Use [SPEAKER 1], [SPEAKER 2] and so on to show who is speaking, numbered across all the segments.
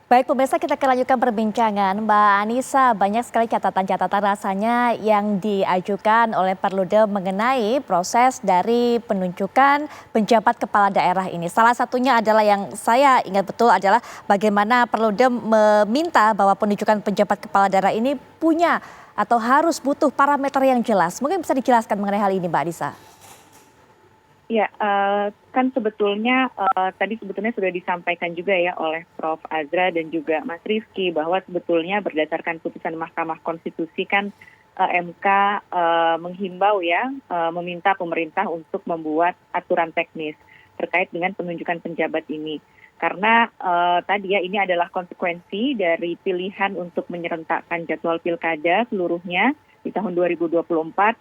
[SPEAKER 1] Baik pemirsa, kita akan lanjutkan perbincangan. Mbak Anissa, banyak sekali catatan-catatan rasanya yang diajukan oleh Perludem mengenai proses dari penunjukan penjabat kepala daerah ini. Salah satunya adalah yang saya ingat betul adalah bagaimana Perludem meminta bahwa penunjukan penjabat kepala daerah ini punya atau harus butuh parameter yang jelas. Mungkin bisa dijelaskan mengenai hal ini Mbak Anissa.
[SPEAKER 2] Ya, kan sebetulnya tadi sebetulnya sudah disampaikan juga ya oleh Prof. Azra dan juga Mas Rifki bahwa sebetulnya berdasarkan putusan Mahkamah Konstitusi kan MK menghimbau ya, meminta pemerintah untuk membuat aturan teknis terkait dengan penunjukan penjabat ini. Karena tadi ya ini adalah konsekuensi dari pilihan untuk menyerentakkan jadwal pilkada seluruhnya di tahun 2024,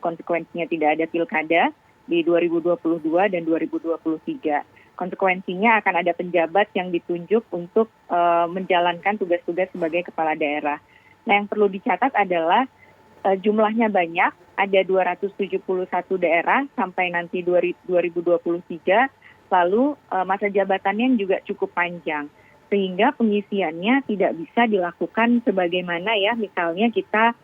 [SPEAKER 2] konsekuensinya tidak ada pilkada di 2022 dan 2023. Konsekuensinya akan ada penjabat yang ditunjuk untuk menjalankan tugas-tugas sebagai kepala daerah. Nah, yang perlu dicatat adalah jumlahnya banyak, ada 271 daerah sampai nanti 2023, lalu masa jabatannya yang juga cukup panjang. Sehingga pengisiannya tidak bisa dilakukan sebagaimana ya, misalnya kita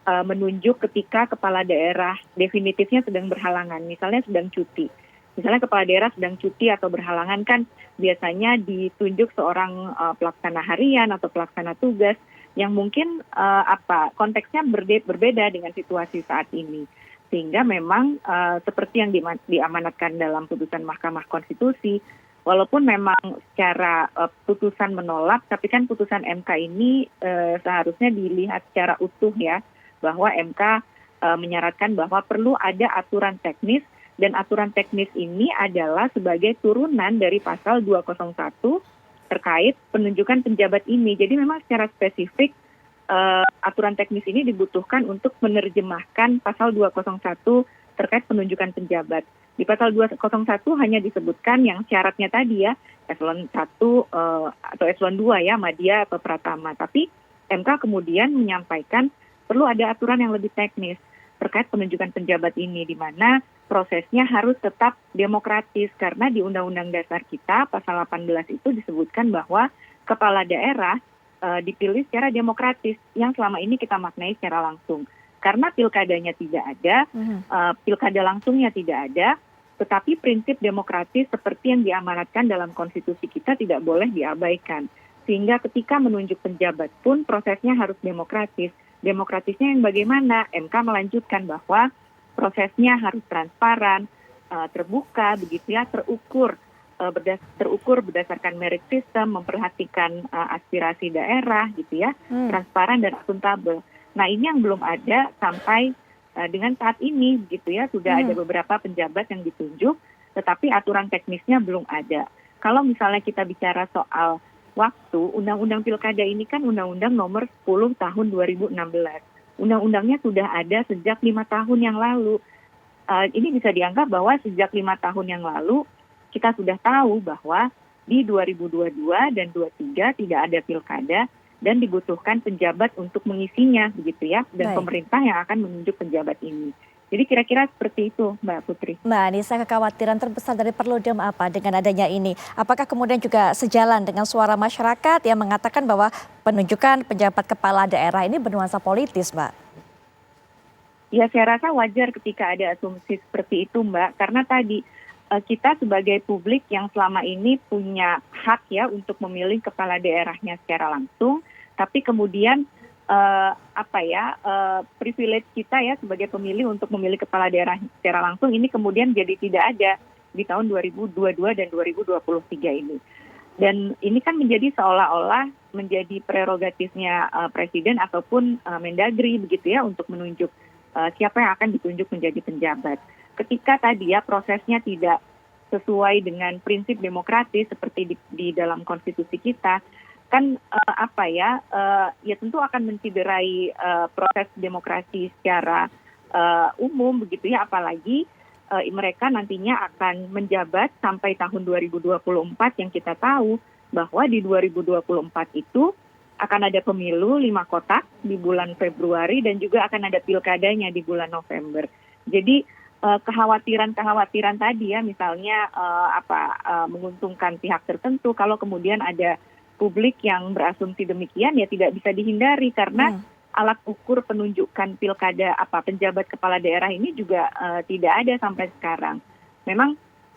[SPEAKER 2] menunjuk ketika kepala daerah definitifnya sedang berhalangan, misalnya sedang cuti. Misalnya kepala daerah sedang cuti atau berhalangan kan biasanya ditunjuk seorang pelaksana harian atau pelaksana tugas yang mungkin konteksnya berbeda dengan situasi saat ini. Sehingga memang seperti yang diamanatkan dalam putusan Mahkamah Konstitusi, walaupun memang secara putusan menolak, tapi kan putusan MK ini seharusnya dilihat secara utuh ya, bahwa MK menyarankan bahwa perlu ada aturan teknis, dan aturan teknis ini adalah sebagai turunan dari pasal 201 terkait penunjukan penjabat ini. Jadi memang secara spesifik aturan teknis ini dibutuhkan untuk menerjemahkan pasal 201 terkait penunjukan penjabat. Di pasal 201 hanya disebutkan yang syaratnya tadi ya, eselon 1 atau eselon 2 ya, madya atau pratama. Tapi MK kemudian menyampaikan perlu ada aturan yang lebih teknis terkait penunjukan penjabat ini, di mana prosesnya harus tetap demokratis, karena di Undang-Undang Dasar kita pasal 18 itu disebutkan bahwa kepala daerah dipilih secara demokratis, yang selama ini kita maknai secara langsung. Karena pilkadanya tidak ada, pilkada langsungnya tidak ada, tetapi prinsip demokratis seperti yang diamanatkan dalam konstitusi kita tidak boleh diabaikan. Sehingga ketika menunjuk penjabat pun prosesnya harus demokratis. Demokratisnya yang bagaimana? MK melanjutkan bahwa prosesnya harus transparan, terbuka, begitu ya, terukur berdasarkan merit system, memperhatikan aspirasi daerah, gitu ya, transparan dan akuntabel. Nah, ini yang belum ada sampai dengan saat ini, gitu ya, sudah ada beberapa penjabat yang ditunjuk, tetapi aturan teknisnya belum ada. Kalau misalnya kita bicara soal waktu, Undang-Undang Pilkada ini kan Undang-Undang nomor 10 tahun 2016. Undang-undangnya sudah ada sejak 5 tahun yang lalu. Ini bisa dianggap bahwa sejak 5 tahun yang lalu kita sudah tahu bahwa di 2022 dan 2023 tidak ada pilkada dan dibutuhkan penjabat untuk mengisinya, begitu ya, dan pemerintah yang akan menunjuk penjabat ini. Jadi kira-kira seperti itu, Mbak Putri.
[SPEAKER 1] Mbak Anissa, kekhawatiran terbesar dari Perludem apa dengan adanya ini? Apakah kemudian juga sejalan dengan suara masyarakat yang mengatakan bahwa penunjukan penjabat kepala daerah ini bernuansa politis, Mbak?
[SPEAKER 2] Ya, saya rasa wajar ketika ada asumsi seperti itu, Mbak. Karena tadi kita sebagai publik yang selama ini punya hak ya untuk memilih kepala daerahnya secara langsung, tapi kemudian privilege kita ya sebagai pemilih untuk memilih kepala daerah secara langsung ini kemudian jadi tidak ada di tahun 2022 dan 2023 ini. Dan ini kan menjadi seolah-olah menjadi prerogatifnya presiden ataupun Mendagri begitu ya untuk menunjuk siapa yang akan ditunjuk menjadi penjabat. Ketika tadi ya prosesnya tidak sesuai dengan prinsip demokratis seperti di dalam konstitusi kita, kan ya tentu akan menciderai proses demokrasi secara umum begitu ya, apalagi mereka nantinya akan menjabat sampai tahun 2024 yang kita tahu bahwa di 2024 itu akan ada pemilu 5 kotak di bulan Februari dan juga akan ada pilkadanya di bulan November. Jadi kekhawatiran tadi ya, misalnya menguntungkan pihak tertentu kalau kemudian ada publik yang berasumsi demikian ya tidak bisa dihindari karena alat ukur penunjukan penjabat kepala daerah ini juga tidak ada sampai sekarang. Memang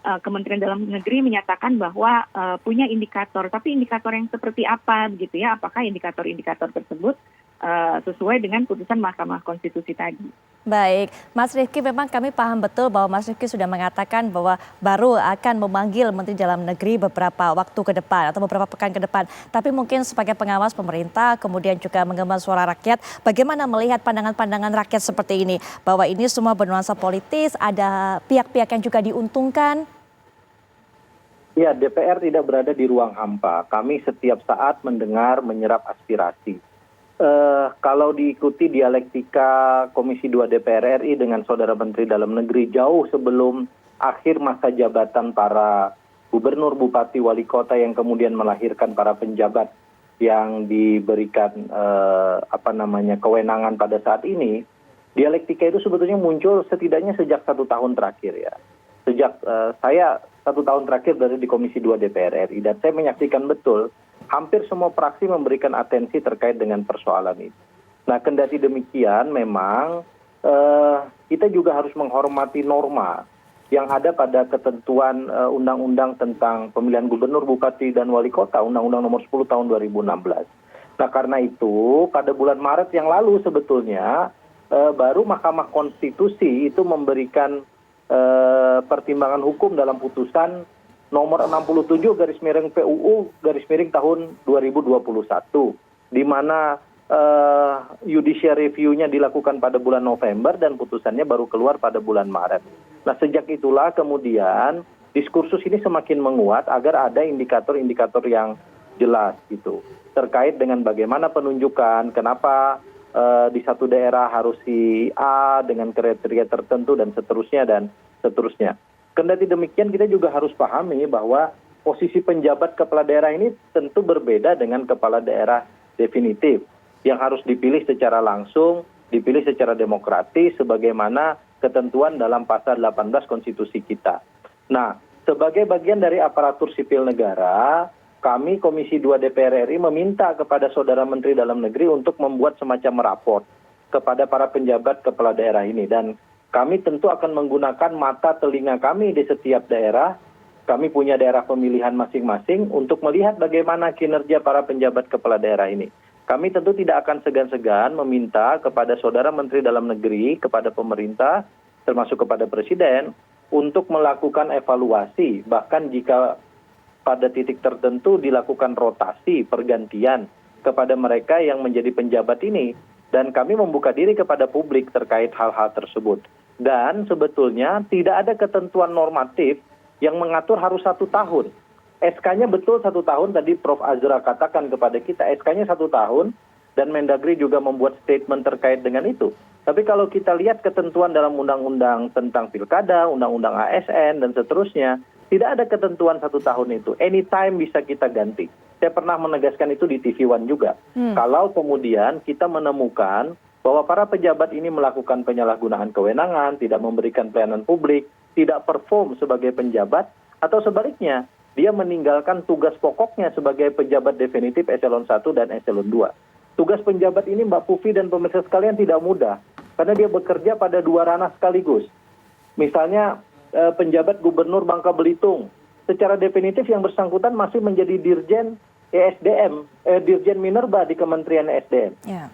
[SPEAKER 2] Kementerian Dalam Negeri menyatakan bahwa punya indikator, tapi indikator yang seperti apa begitu ya? Apakah indikator-indikator tersebut sesuai dengan putusan Mahkamah Konstitusi tadi?
[SPEAKER 1] Baik, Mas Rifki, memang kami paham betul bahwa Mas Rifki sudah mengatakan bahwa baru akan memanggil Menteri Dalam Negeri beberapa waktu ke depan atau beberapa pekan ke depan. Tapi mungkin sebagai pengawas pemerintah, kemudian juga menggema suara rakyat, bagaimana melihat pandangan-pandangan rakyat seperti ini? Bahwa ini semua bernuansa politis, ada pihak-pihak yang juga diuntungkan.
[SPEAKER 3] Ya, DPR tidak berada di ruang hampa. Kami setiap saat mendengar, menyerap aspirasi. Kalau diikuti dialektika Komisi 2 DPR RI dengan Saudara Menteri Dalam Negeri jauh sebelum akhir masa jabatan para gubernur, bupati, wali kota yang kemudian melahirkan para penjabat yang diberikan kewenangan pada saat ini, dialektika itu sebetulnya muncul setidaknya sejak 1 tahun terakhir ya. Sejak saya 1 tahun terakhir berada di Komisi 2 DPR RI dan saya menyaksikan betul hampir semua fraksi memberikan atensi terkait dengan persoalan ini. Nah, kendati demikian memang kita juga harus menghormati norma yang ada pada ketentuan undang-undang tentang pemilihan gubernur, bupati, dan wali kota, Undang-Undang Nomor 10 Tahun 2016. Nah, karena itu pada bulan Maret yang lalu sebetulnya baru Mahkamah Konstitusi itu memberikan pertimbangan hukum dalam putusan nomor 67 PUU tahun 2021, di mana judicial review-nya dilakukan pada bulan November dan putusannya baru keluar pada bulan Maret. Nah, sejak itulah kemudian diskursus ini semakin menguat agar ada indikator-indikator yang jelas gitu terkait dengan bagaimana penunjukan, kenapa di satu daerah harus si A dengan kriteria tertentu dan seterusnya. Kendati demikian kita juga harus pahami bahwa posisi penjabat kepala daerah ini tentu berbeda dengan kepala daerah definitif yang harus dipilih secara langsung, dipilih secara demokratis sebagaimana ketentuan dalam pasal 18 konstitusi kita. Nah, sebagai bagian dari aparatur sipil negara, kami Komisi 2 DPR RI meminta kepada Saudara Menteri Dalam Negeri untuk membuat semacam raport kepada para penjabat kepala daerah ini, dan kami tentu akan menggunakan mata telinga kami di setiap daerah. Kami punya daerah pemilihan masing-masing untuk melihat bagaimana kinerja para penjabat kepala daerah ini. Kami tentu tidak akan segan-segan meminta kepada Saudara Menteri Dalam Negeri, kepada pemerintah, termasuk kepada Presiden, untuk melakukan evaluasi. Bahkan jika pada titik tertentu dilakukan rotasi, pergantian kepada mereka yang menjadi penjabat ini. Dan kami membuka diri kepada publik terkait hal-hal tersebut. Dan sebetulnya tidak ada ketentuan normatif yang mengatur harus 1 tahun. SK-nya betul 1 tahun, tadi Prof. Azra katakan kepada kita, SK-nya 1 tahun, dan Mendagri juga membuat statement terkait dengan itu. Tapi kalau kita lihat ketentuan dalam undang-undang tentang pilkada, undang-undang ASN, dan seterusnya, tidak ada ketentuan 1 tahun itu. Anytime bisa kita ganti. Saya pernah menegaskan itu di TV One juga. Kalau kemudian kita menemukan bahwa para pejabat ini melakukan penyalahgunaan kewenangan, tidak memberikan pelayanan publik, tidak perform sebagai penjabat, atau sebaliknya, dia meninggalkan tugas pokoknya sebagai pejabat definitif eselon 1 dan eselon 2. Tugas penjabat ini Mbak Pufi dan pemirsa sekalian tidak mudah, karena dia bekerja pada 2 ranah sekaligus. Misalnya penjabat gubernur Bangka Belitung, secara definitif yang bersangkutan masih menjadi Dirjen ESDM, Dirjen Minerba di Kementerian ESDM. Yeah.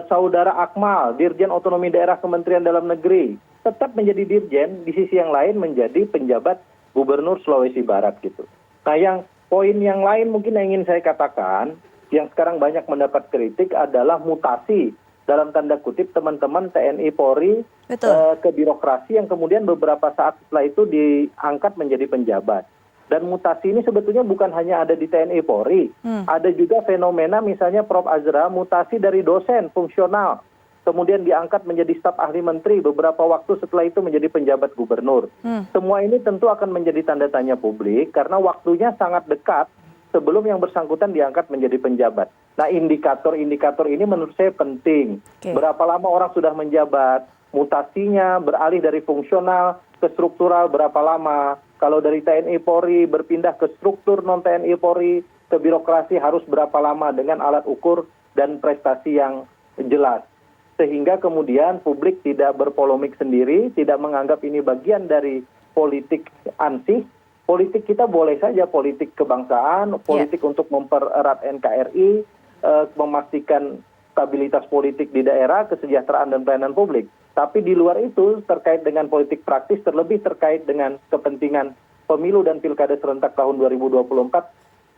[SPEAKER 3] Saudara Akmal, Dirjen Otonomi Daerah Kementerian Dalam Negeri, tetap menjadi Dirjen, di sisi yang lain menjadi penjabat Gubernur Sulawesi Barat gitu. Nah, yang poin yang lain mungkin yang ingin saya katakan, yang sekarang banyak mendapat kritik adalah mutasi dalam tanda kutip teman-teman TNI Polri ke birokrasi yang kemudian beberapa saat setelah itu diangkat menjadi penjabat. Dan mutasi ini sebetulnya bukan hanya ada di TNI Polri, ada juga fenomena misalnya Prof. Azra, mutasi dari dosen fungsional, kemudian diangkat menjadi staf ahli menteri beberapa waktu setelah itu menjadi penjabat gubernur. Semua ini tentu akan menjadi tanda tanya publik karena waktunya sangat dekat sebelum yang bersangkutan diangkat menjadi penjabat. Nah, indikator-indikator ini menurut saya penting. Berapa lama orang sudah menjabat, mutasinya beralih dari fungsional ke struktural berapa lama, kalau dari TNI Polri berpindah ke struktur non-TNI Polri ke birokrasi harus berapa lama dengan alat ukur dan prestasi yang jelas. Sehingga kemudian publik tidak berpolemik sendiri, tidak menganggap ini bagian dari politik ansih. Politik kita boleh saja politik kebangsaan, politik untuk mempererat NKRI, memastikan stabilitas politik di daerah, kesejahteraan dan pelayanan publik. Tapi di luar itu terkait dengan politik praktis, terlebih terkait dengan kepentingan pemilu dan pilkada serentak tahun 2024,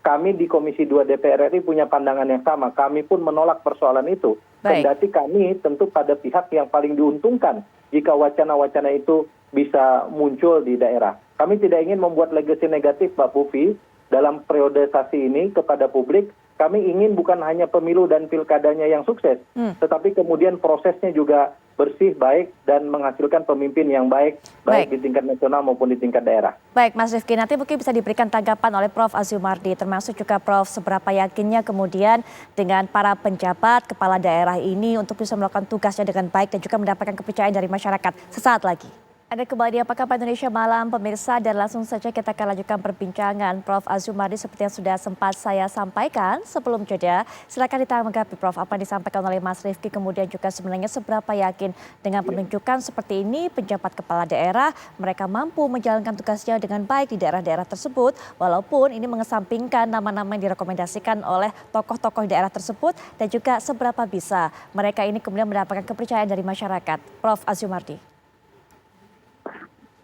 [SPEAKER 3] kami di Komisi 2 DPR RI punya pandangan yang sama. Kami pun menolak persoalan itu. Kendati kami tentu pada pihak yang paling diuntungkan jika wacana-wacana itu bisa muncul di daerah. Kami tidak ingin membuat legasi negatif, Mbak Pufi, dalam periodisasi ini kepada publik. Kami ingin bukan hanya pemilu dan pilkadanya yang sukses, tetapi kemudian prosesnya juga bersih, baik, dan menghasilkan pemimpin yang baik di tingkat nasional maupun di tingkat daerah.
[SPEAKER 1] Baik, Mas Rifki, nanti mungkin bisa diberikan tanggapan oleh Prof. Azumardi, termasuk juga Prof. seberapa yakinnya kemudian dengan para penjabat kepala daerah ini untuk bisa melakukan tugasnya dengan baik dan juga mendapatkan kepercayaan dari masyarakat. Sesaat lagi. Ada kembali di Apa Kabar Indonesia Malam, pemirsa, dan langsung saja kita akan lanjutkan perbincangan Prof. Azumardi seperti yang sudah sempat saya sampaikan sebelum jeda. Silakan ditanggapi Prof. apa yang disampaikan oleh Mas Rifki, kemudian juga sebenarnya seberapa yakin dengan penunjukan seperti ini penjabat kepala daerah mereka mampu menjalankan tugasnya dengan baik di daerah-daerah tersebut, walaupun ini mengesampingkan nama-nama yang direkomendasikan oleh tokoh-tokoh daerah tersebut, dan juga seberapa bisa mereka ini kemudian mendapatkan kepercayaan dari masyarakat. Prof. Azumardi.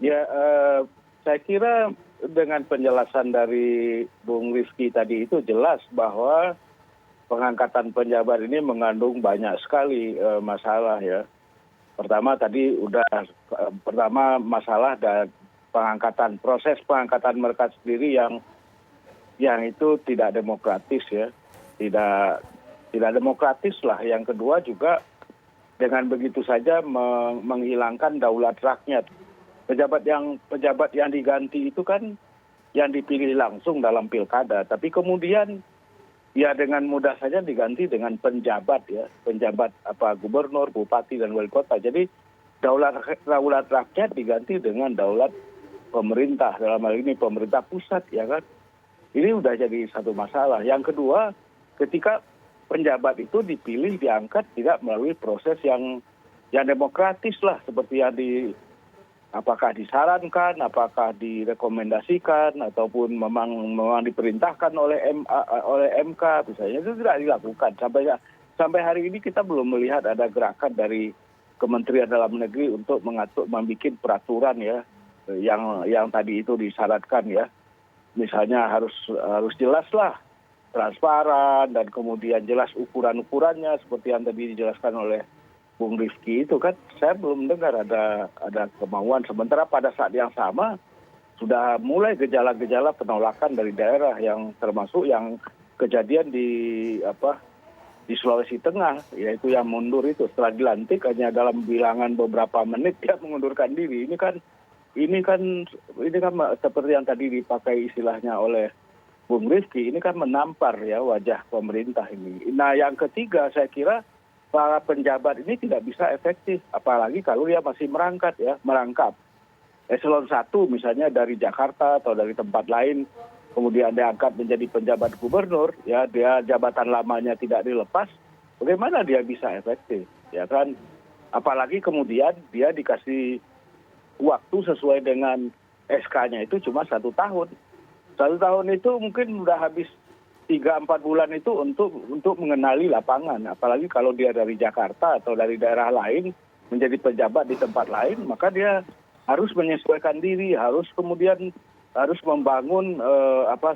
[SPEAKER 4] Ya, saya kira dengan penjelasan dari Bung Rifki tadi itu jelas bahwa pengangkatan penjabat ini mengandung banyak sekali masalah ya. Pertama masalah dan proses pengangkatan mereka sendiri yang itu tidak demokratis ya, tidak demokratis lah. Yang kedua juga dengan begitu saja menghilangkan daulat rakyat. Pejabat yang diganti itu kan yang dipilih langsung dalam pilkada, tapi kemudian ya dengan mudah saja diganti dengan penjabat gubernur, bupati dan wali kota. Jadi daulat rakyat diganti dengan daulat pemerintah, dalam hal ini pemerintah pusat ya kan. Ini udah jadi satu masalah. Yang kedua, ketika penjabat itu dipilih, diangkat tidak melalui proses yang demokratis lah, seperti yang apakah disarankan, apakah direkomendasikan, ataupun memang diperintahkan oleh MK, misalnya, itu tidak dilakukan. Sampai hari ini kita belum melihat ada gerakan dari Kementerian Dalam Negeri untuk membuat peraturan ya, yang tadi itu disyaratkan ya. Misalnya harus jelas lah, transparan, dan kemudian jelas ukuran-ukurannya seperti yang tadi dijelaskan oleh Bung Rifki itu kan. Saya belum dengar ada kemauan, sementara pada saat yang sama sudah mulai gejala-gejala penolakan dari daerah, yang termasuk yang kejadian di Sulawesi Tengah, yaitu yang mundur itu setelah dilantik hanya dalam bilangan beberapa menit dia mengundurkan diri. Ini kan seperti yang tadi dipakai istilahnya oleh Bung Rifki, ini kan menampar ya wajah pemerintah ini. Nah, yang ketiga saya kira para penjabat ini tidak bisa efektif, apalagi kalau dia masih merangkap. Eselon 1 misalnya dari Jakarta atau dari tempat lain, kemudian diangkat menjadi penjabat gubernur, ya dia jabatan lamanya tidak dilepas, bagaimana dia bisa efektif, ya kan? Apalagi kemudian dia dikasih waktu sesuai dengan SK-nya itu cuma 1 tahun. 1 tahun itu mungkin udah habis 3-4 bulan itu untuk mengenali lapangan. Apalagi kalau dia dari Jakarta atau dari daerah lain menjadi pejabat di tempat lain, maka dia harus menyesuaikan diri, harus membangun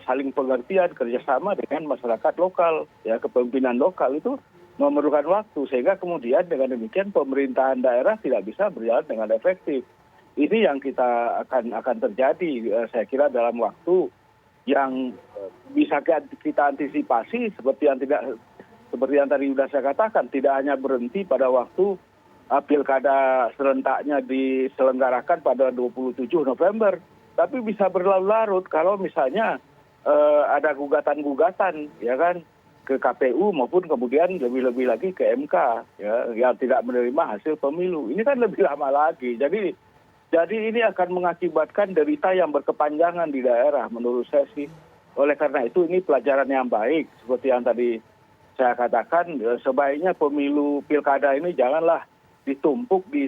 [SPEAKER 4] saling pengertian, kerjasama dengan masyarakat lokal, ya kepemimpinan lokal itu memerlukan waktu, sehingga kemudian dengan demikian pemerintahan daerah tidak bisa berjalan dengan efektif. Ini yang kita akan terjadi, saya kira dalam waktu yang bisa kita antisipasi seperti yang tadi sudah saya katakan, tidak hanya berhenti pada waktu pilkada serentaknya diselenggarakan pada 27 November, tapi bisa berlarut-larut kalau misalnya ada gugatan-gugatan ya kan ke KPU maupun kemudian lebih-lebih lagi ke MK ya, yang tidak menerima hasil pemilu. Ini kan lebih lama lagi. Jadi ini akan mengakibatkan derita yang berkepanjangan di daerah menurut saya sih. oleh karena itu ini pelajaran yang baik seperti yang tadi saya katakan, sebaiknya pemilu pilkada ini janganlah ditumpuk di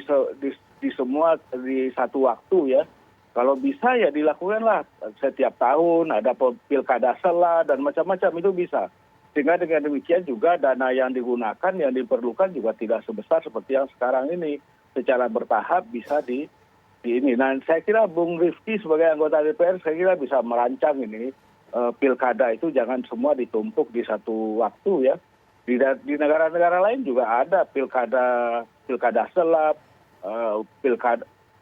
[SPEAKER 4] semua di satu waktu ya. Kalau bisa ya dilakukanlah setiap tahun, ada pilkada sela dan macam-macam itu bisa. Sehingga dengan demikian juga dana yang digunakan, yang diperlukan juga tidak sebesar seperti yang sekarang ini. Secara bertahap bisa di ini. Nah saya kira Bung Rifki sebagai anggota DPR, saya kira bisa merancang ini. Pilkada itu jangan semua ditumpuk di satu waktu ya. Di negara-negara lain juga ada pilkada sela,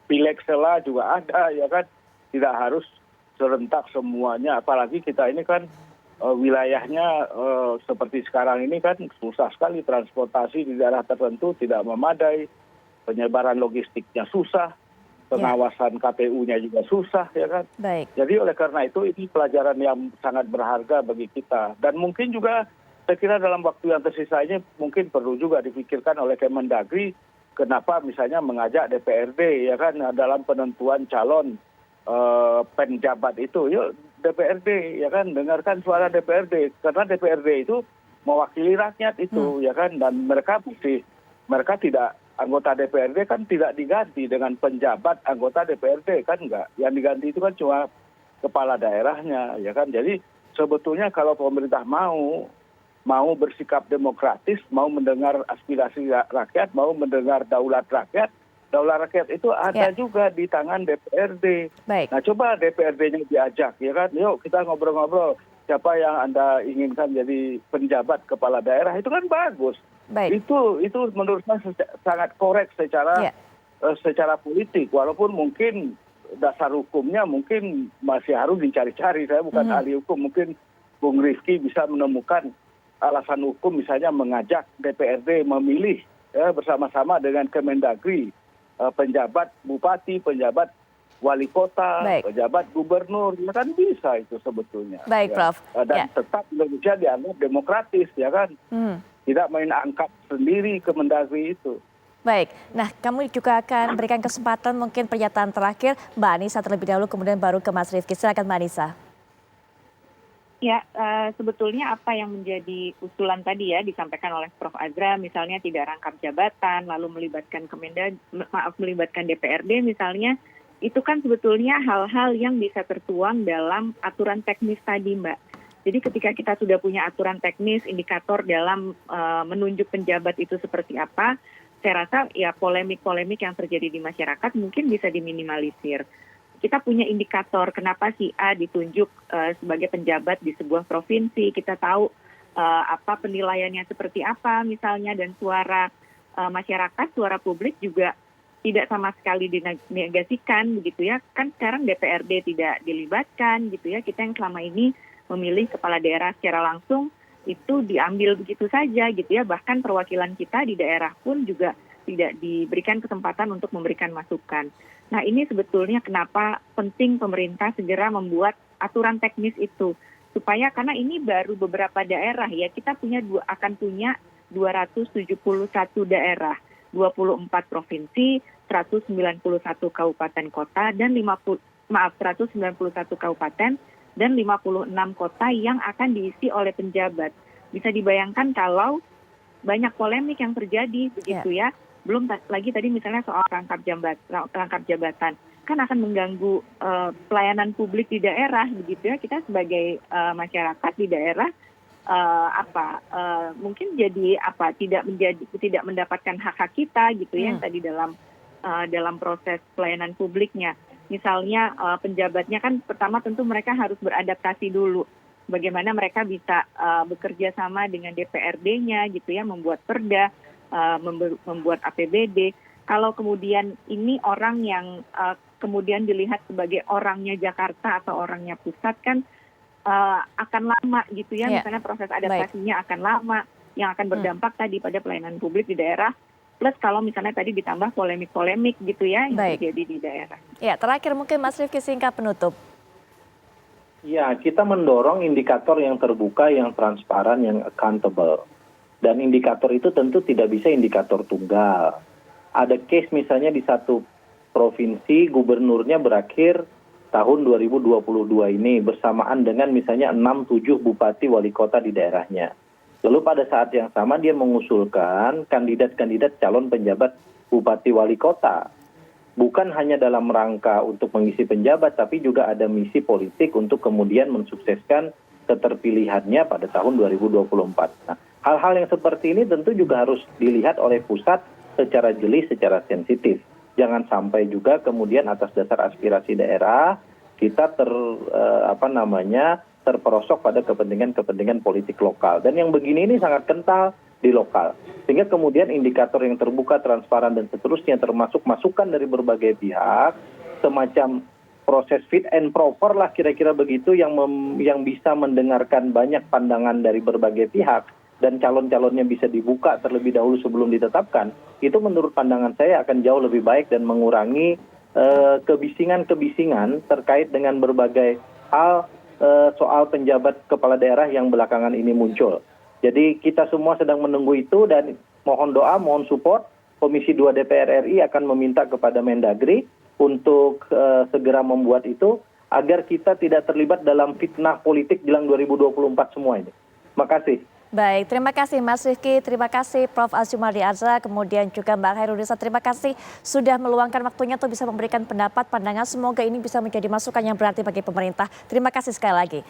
[SPEAKER 4] pileg sela juga ada ya kan, tidak harus serentak semuanya, apalagi kita ini kan wilayahnya seperti sekarang ini kan susah sekali, transportasi di daerah tertentu tidak memadai, penyebaran logistiknya susah, pengawasan KPU-nya juga susah ya kan.
[SPEAKER 1] Baik.
[SPEAKER 4] Jadi oleh karena itu ini pelajaran yang sangat berharga bagi kita, dan mungkin juga saya kira dalam waktu yang tersisa ini mungkin perlu juga dipikirkan oleh Kemendagri kenapa misalnya mengajak DPRD ya kan dalam penentuan calon penjabat itu. Yuk DPRD ya kan, dengarkan suara DPRD, karena DPRD itu mewakili rakyat itu ya kan, dan mereka tidak, anggota DPRD kan tidak diganti dengan penjabat anggota DPRD kan, enggak. Yang diganti itu kan cuma kepala daerahnya ya kan. Jadi sebetulnya kalau pemerintah mau bersikap demokratis, mau mendengar aspirasi rakyat, mau mendengar daulat rakyat itu ada juga di tangan DPRD.
[SPEAKER 1] Baik.
[SPEAKER 4] Nah coba DPRD-nya diajak ya kan, yuk kita ngobrol-ngobrol siapa yang Anda inginkan jadi penjabat kepala daerah, itu kan bagus.
[SPEAKER 1] Baik.
[SPEAKER 4] Itu menurut saya sangat korek secara politik, walaupun mungkin dasar hukumnya mungkin masih harus dicari-cari. Saya bukan ahli hukum, mungkin Bung Rifki bisa menemukan alasan hukum misalnya mengajak DPRD memilih ya, bersama-sama dengan Kemendagri penjabat bupati, penjabat wali kota, penjabat gubernur, ya kan bisa itu sebetulnya.
[SPEAKER 1] Baik,
[SPEAKER 4] ya.
[SPEAKER 1] Prof.
[SPEAKER 4] Dan tetap Indonesia dianggap demokratis ya kan, tidak main angkat sendiri Kemendagri itu.
[SPEAKER 1] Baik, nah kamu juga akan berikan kesempatan mungkin pernyataan terakhir Mbak Anissa terlebih dahulu, kemudian baru ke Mas Rifki. Silakan Mbak Anissa.
[SPEAKER 2] Ya, sebetulnya apa yang menjadi usulan tadi ya disampaikan oleh Prof. Azra, misalnya tidak rangkap jabatan, lalu melibatkan DPRD misalnya, itu kan sebetulnya hal-hal yang bisa tertuang dalam aturan teknis tadi, Mbak. Jadi ketika kita sudah punya aturan teknis, indikator dalam menunjuk penjabat itu seperti apa, saya rasa ya polemik-polemik yang terjadi di masyarakat mungkin bisa diminimalisir. Kita punya indikator kenapa si A ditunjuk sebagai penjabat di sebuah provinsi. Kita tahu apa penilaiannya seperti apa misalnya, dan suara masyarakat, suara publik juga tidak sama sekali dinegasikan begitu ya. Kan sekarang DPRD tidak dilibatkan gitu ya. Kita yang selama ini memilih kepala daerah secara langsung itu diambil begitu saja gitu ya. Bahkan perwakilan kita di daerah pun juga tidak diberikan kesempatan untuk memberikan masukan. Nah ini sebetulnya kenapa penting pemerintah segera membuat aturan teknis itu. Supaya karena ini baru beberapa daerah ya, kita akan punya 271 daerah, 24 provinsi, 191 kabupaten kota, dan 191 kabupaten dan 56 kota yang akan diisi oleh penjabat. Bisa dibayangkan kalau banyak polemik yang terjadi begitu ya. Belum lagi tadi misalnya soal rangkap jabatan kan akan mengganggu pelayanan publik di daerah begitu ya. Kita sebagai masyarakat di daerah mungkin jadi tidak mendapatkan hak-hak kita gitu ya yang tadi dalam proses pelayanan publiknya. Misalnya penjabatnya kan pertama tentu mereka harus beradaptasi dulu. Bagaimana mereka bisa bekerja sama dengan DPRD-nya gitu ya, membuat perda, membuat APBD. Kalau kemudian ini orang yang kemudian dilihat sebagai orangnya Jakarta atau orangnya pusat kan akan lama gitu ya. Misalnya proses adaptasinya akan lama, yang akan berdampak tadi pada pelayanan publik di daerah. Plus kalau misalnya tadi ditambah polemik-polemik gitu ya yang terjadi di daerah. Ya,
[SPEAKER 1] terakhir mungkin Mas Rifki singkat penutup.
[SPEAKER 3] Ya, kita mendorong indikator yang terbuka, yang transparan, yang accountable. Dan indikator itu tentu tidak bisa indikator tunggal. Ada case misalnya di satu provinsi gubernurnya berakhir tahun 2022 ini bersamaan dengan misalnya 6-7 bupati wali kota di daerahnya. Lalu pada saat yang sama dia mengusulkan kandidat-kandidat calon penjabat bupati wali kota. Bukan hanya dalam rangka untuk mengisi penjabat, tapi juga ada misi politik untuk kemudian mensukseskan keterpilihannya pada tahun 2024. Nah, hal-hal yang seperti ini tentu juga harus dilihat oleh pusat secara jeli, secara sensitif. Jangan sampai juga kemudian atas dasar aspirasi daerah kita terperosok pada kepentingan politik lokal. Dan yang begini ini sangat kental di lokal. Sehingga kemudian indikator yang terbuka, transparan dan seterusnya termasuk masukan dari berbagai pihak, semacam proses fit and proper lah kira-kira begitu yang bisa mendengarkan banyak pandangan dari berbagai pihak dan calon-calonnya bisa dibuka terlebih dahulu sebelum ditetapkan, itu menurut pandangan saya akan jauh lebih baik dan mengurangi kebisingan-kebisingan terkait dengan berbagai hal soal penjabat kepala daerah yang belakangan ini muncul. Jadi kita semua sedang menunggu itu dan mohon doa, mohon support. Komisi 2 DPR RI akan meminta kepada Mendagri untuk segera membuat itu agar kita tidak terlibat dalam fitnah politik jelang 2024 semua ini. Makasih.
[SPEAKER 1] Baik, terima kasih Mas Rifki, terima kasih Prof. Azumardi Azra, kemudian juga Mbak Khairunisa, terima kasih sudah meluangkan waktunya untuk bisa memberikan pendapat, pandangan. Semoga ini bisa menjadi masukan yang berarti bagi pemerintah. Terima kasih sekali lagi.